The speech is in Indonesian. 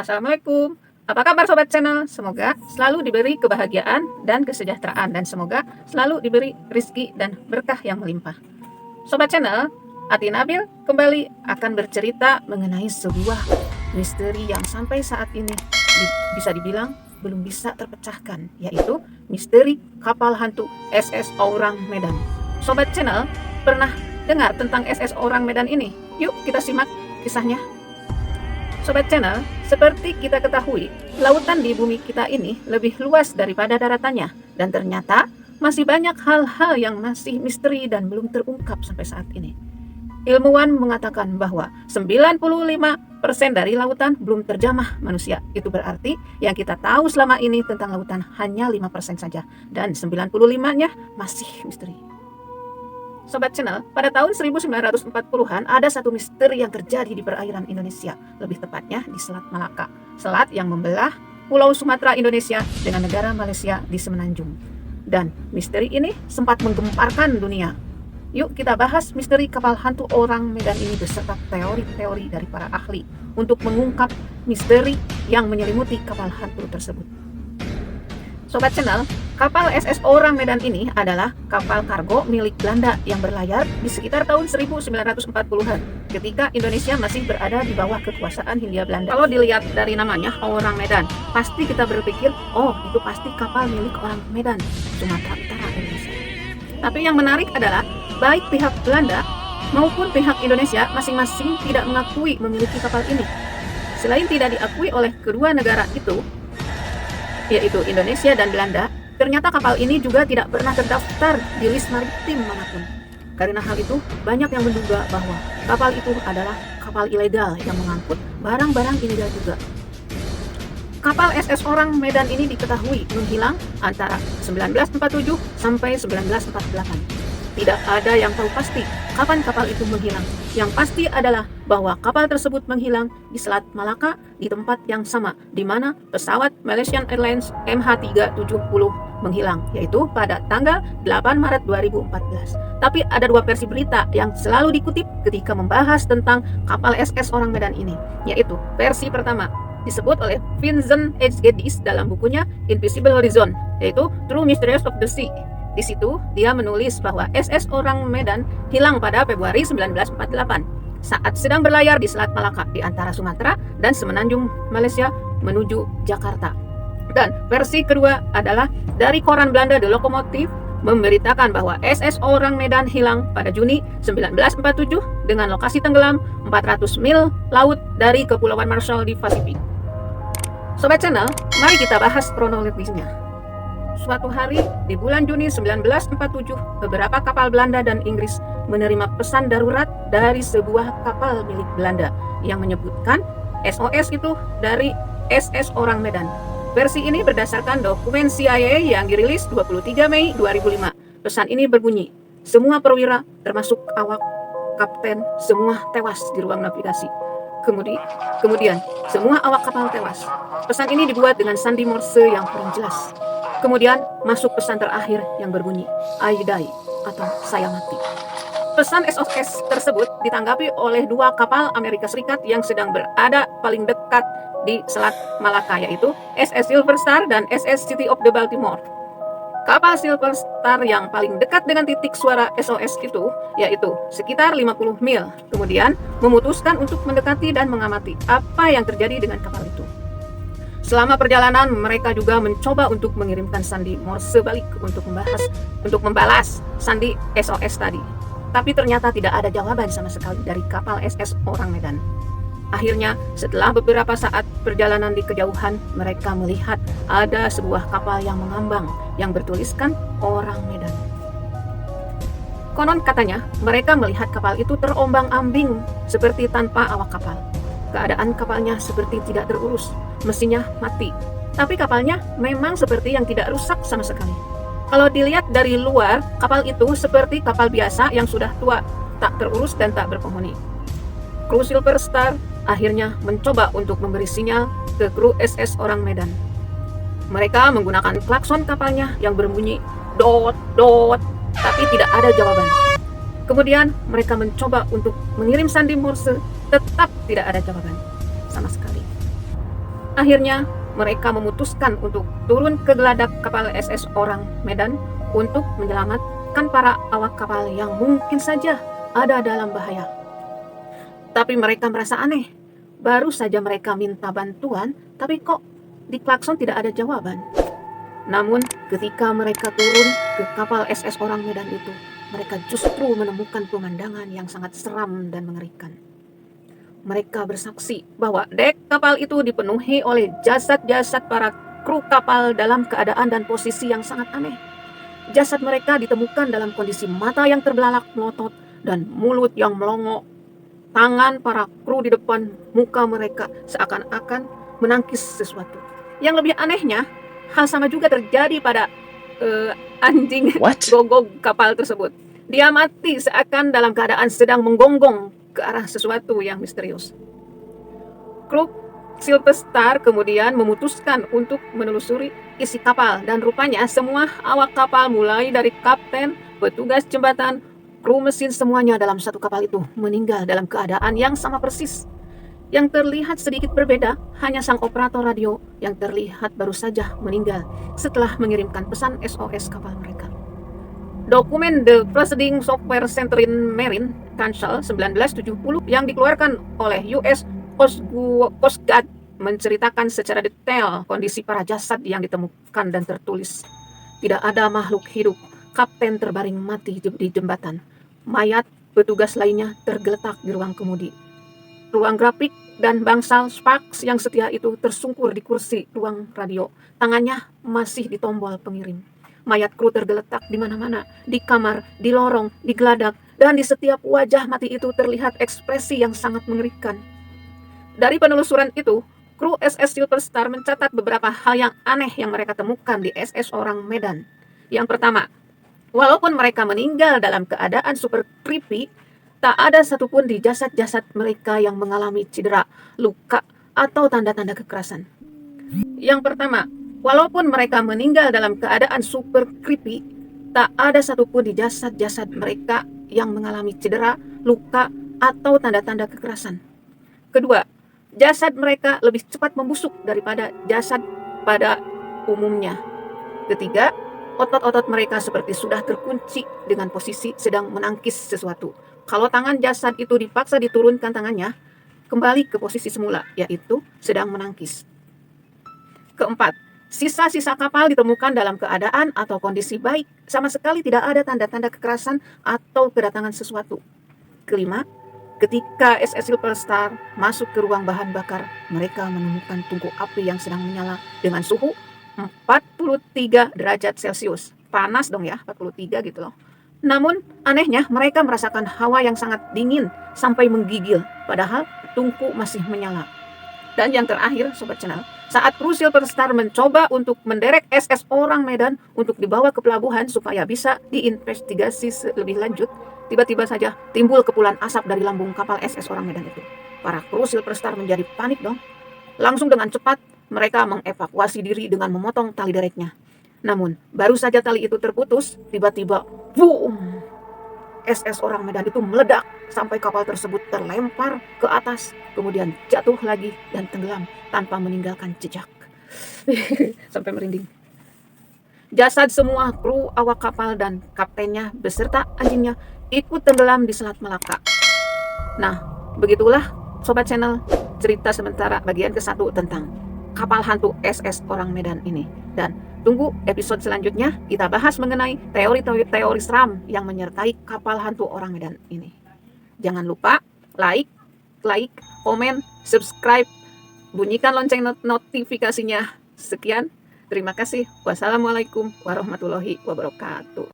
Assalamualaikum. Apa kabar Sobat Channel? Semoga selalu diberi kebahagiaan dan kesejahteraan dan semoga selalu diberi rezeki dan berkah yang melimpah. Sobat Channel, Ati Nabil kembali akan bercerita mengenai sebuah misteri yang sampai saat ini bisa dibilang belum bisa terpecahkan, yaitu misteri kapal hantu SS Orang Medan. Sobat Channel, pernah dengar tentang SS Orang Medan ini? Yuk kita simak kisahnya. Sobat Channel, seperti kita ketahui, lautan di bumi kita ini lebih luas daripada daratannya, dan ternyata masih banyak hal-hal yang masih misteri dan belum terungkap sampai saat ini. Ilmuwan mengatakan bahwa 95% dari lautan belum terjamah manusia. Itu berarti yang kita tahu selama ini tentang lautan hanya 5% saja, dan 95%-nya masih misteri. Sobat Channel, pada tahun 1940-an ada satu misteri yang terjadi di perairan Indonesia, lebih tepatnya di Selat Malaka, selat yang membelah Pulau Sumatera Indonesia dengan negara Malaysia di Semenanjung. Dan misteri ini sempat menggemparkan dunia. Yuk kita bahas misteri kapal hantu Orang Medan ini beserta teori-teori dari para ahli untuk mengungkap misteri yang menyelimuti kapal hantu tersebut. Sobat Channel, kapal SS Orang Medan ini adalah kapal kargo milik Belanda yang berlayar di sekitar tahun 1940-an ketika Indonesia masih berada di bawah kekuasaan Hindia Belanda. Kalau dilihat dari namanya Orang Medan, pasti kita berpikir, oh itu pasti kapal milik orang Medan, Sumatera Utara, Indonesia. Tapi yang menarik adalah baik pihak Belanda maupun pihak Indonesia masing-masing tidak mengakui memiliki kapal ini. Selain tidak diakui oleh kedua negara itu, yaitu Indonesia dan Belanda, ternyata kapal ini juga tidak pernah terdaftar di list maritim manapun. Karena hal itu, banyak yang menduga bahwa kapal itu adalah kapal ilegal yang mengangkut barang-barang ilegal juga. Kapal SS Orang Medan ini diketahui menghilang antara 1947 sampai 1948. Tidak ada yang tahu pasti kapan kapal itu menghilang. Yang pasti adalah bahwa kapal tersebut menghilang di Selat Malaka di tempat yang sama di mana pesawat Malaysian Airlines MH370 menghilang, yaitu pada tanggal 8 Maret 2014. Tapi ada dua versi berita yang selalu dikutip ketika membahas tentang kapal SS Orang Medan ini, yaitu versi pertama disebut oleh Vincent H. Geddes dalam bukunya Invisible Horizon, yaitu True Mysteries of the Sea. Di situ, dia menulis bahwa SS Orang Medan hilang pada Februari 1948 saat sedang berlayar di Selat Malaka di antara Sumatera dan Semenanjung Malaysia menuju Jakarta. Dan versi kedua adalah dari koran Belanda The Locomotive memberitakan bahwa SS Orang Medan hilang pada Juni 1947 dengan lokasi tenggelam 400 mil laut dari Kepulauan Marshall di Pasifik. Sobat Channel, mari kita bahas kronologisnya. Suatu hari di bulan Juni 1947, beberapa kapal Belanda dan Inggris menerima pesan darurat dari sebuah kapal milik Belanda yang menyebutkan SOS itu dari SS Orang Medan. Versi ini berdasarkan dokumen CIA yang dirilis 23 Mei 2005. Pesan ini berbunyi, semua perwira termasuk awak, kapten, semua tewas di ruang navigasi. Kemudian, semua awak kapal tewas. Pesan ini dibuat dengan sandi Morse yang kurang jelas. Kemudian masuk pesan terakhir yang berbunyi, I die atau saya mati. Pesan SOS tersebut ditanggapi oleh dua kapal Amerika Serikat yang sedang berada paling dekat di Selat Malaka, yaitu SS Silver Star dan SS City of the Baltimore. Kapal Silver Star yang paling dekat dengan titik suara SOS itu, yaitu sekitar 50 mil, kemudian memutuskan untuk mendekati dan mengamati apa yang terjadi dengan kapal itu. Selama perjalanan, mereka juga mencoba untuk mengirimkan sandi Morse balik untuk membalas sandi SOS tadi. Tapi ternyata tidak ada jawaban sama sekali dari kapal SS Orang Medan. Akhirnya, setelah beberapa saat perjalanan di kejauhan, mereka melihat ada sebuah kapal yang mengambang yang bertuliskan Orang Medan. Konon katanya, mereka melihat kapal itu terombang-ambing seperti tanpa awak kapal. Keadaan kapalnya seperti tidak terurus, mesinnya mati. Tapi kapalnya memang seperti yang tidak rusak sama sekali. Kalau dilihat dari luar, kapal itu seperti kapal biasa yang sudah tua, tak terurus dan tak berpenghuni. Kru Silver Star akhirnya mencoba untuk memberi sinyal ke kru SS Orang Medan. Mereka menggunakan klakson kapalnya yang berbunyi dot dot, tapi tidak ada jawaban. Kemudian mereka mencoba untuk mengirim sandi Morse, tetap tidak ada jawaban sama sekali. Akhirnya, mereka memutuskan untuk turun ke geladak kapal SS Orang Medan untuk menyelamatkan para awak kapal yang mungkin saja ada dalam bahaya. Tapi mereka merasa aneh. Baru saja mereka minta bantuan, tapi kok di klakson tidak ada jawaban. Namun, ketika mereka turun ke kapal SS Orang Medan itu, mereka justru menemukan pemandangan yang sangat seram dan mengerikan. Mereka bersaksi bahwa dek kapal itu dipenuhi oleh jasad-jasad para kru kapal dalam keadaan dan posisi yang sangat aneh. Jasad mereka ditemukan dalam kondisi mata yang terbelalak melotot dan mulut yang melongo. Tangan para kru di depan muka mereka seakan-akan menangkis sesuatu. Yang lebih anehnya, hal sama juga terjadi pada anjing gogog kapal tersebut. Dia mati seakan dalam keadaan sedang menggonggong ke arah sesuatu yang misterius. Kru Silver Star kemudian memutuskan untuk menelusuri isi kapal, dan rupanya semua awak kapal mulai dari kapten, petugas jembatan, kru mesin, semuanya dalam satu kapal itu meninggal dalam keadaan yang sama persis. Yang terlihat sedikit berbeda hanya sang operator radio yang terlihat baru saja meninggal setelah mengirimkan pesan SOS kapal mereka. Dokumen The Proceeding Software Center in Marine Council 1970 yang dikeluarkan oleh US Coast Guard menceritakan secara detail kondisi para jasad yang ditemukan dan tertulis, tidak ada makhluk hidup, kapten terbaring mati di jembatan, mayat petugas lainnya tergeletak di ruang kemudi. Ruang grafik dan bangsal Sparks yang setia itu tersungkur di kursi ruang radio. Tangannya masih di tombol pengirim. Mayat kru tergeletak di mana-mana, di kamar, di lorong, di geladak, dan di setiap wajah mati itu terlihat ekspresi yang sangat mengerikan. Dari penelusuran itu, kru SS Silver Star mencatat beberapa hal yang aneh yang mereka temukan di SS Orang Medan. Yang pertama, walaupun mereka meninggal dalam keadaan super creepy, tak ada satupun di jasad-jasad mereka yang mengalami cedera, luka, atau tanda-tanda kekerasan. Yang pertama, walaupun mereka meninggal dalam keadaan super creepy, tak ada satupun di jasad-jasad mereka yang mengalami cedera, luka, atau tanda-tanda kekerasan. Kedua, jasad mereka lebih cepat membusuk daripada jasad pada umumnya. Ketiga, otot-otot mereka seperti sudah terkunci dengan posisi sedang menangkis sesuatu. Kalau tangan jasad itu dipaksa diturunkan tangannya, kembali ke posisi semula, yaitu sedang menangkis. Keempat, sisa-sisa kapal ditemukan dalam keadaan atau kondisi baik, sama sekali tidak ada tanda-tanda kekerasan atau kedatangan sesuatu. Kelima, ketika SS Silver Star masuk ke ruang bahan bakar, mereka menemukan tungku api yang sedang menyala dengan suhu 43 derajat Celcius. Panas dong ya, 43 gitu loh. Namun, anehnya mereka merasakan hawa yang sangat dingin sampai menggigil, padahal tungku masih menyala. Dan yang terakhir, Sobat Channel, saat kru Silver Star mencoba untuk menderek SS Orang Medan untuk dibawa ke pelabuhan supaya bisa diinvestigasi lebih lanjut, tiba-tiba saja timbul kepulan asap dari lambung kapal SS Orang Medan itu. Para kru Silver Star menjadi panik dong. Langsung dengan cepat, mereka mengevakuasi diri dengan memotong tali dereknya. Namun, baru saja tali itu terputus, tiba-tiba, boom! SS Orang Medan itu meledak sampai kapal tersebut terlempar ke atas, kemudian jatuh lagi dan tenggelam tanpa meninggalkan jejak. Sampai merinding. Jasad semua kru, awak kapal, dan kaptennya beserta anjingnya ikut tenggelam di Selat Malaka. Nah, begitulah Sobat Channel cerita sementara bagian ke-1 tentang kapal hantu SS Orang Medan ini. Dan tunggu episode selanjutnya, kita bahas mengenai teori-teori seram yang menyertai kapal hantu Orang Medan ini. Jangan lupa like, komen, subscribe, bunyikan lonceng notifikasinya. Sekian, terima kasih. Wassalamualaikum warahmatullahi wabarakatuh.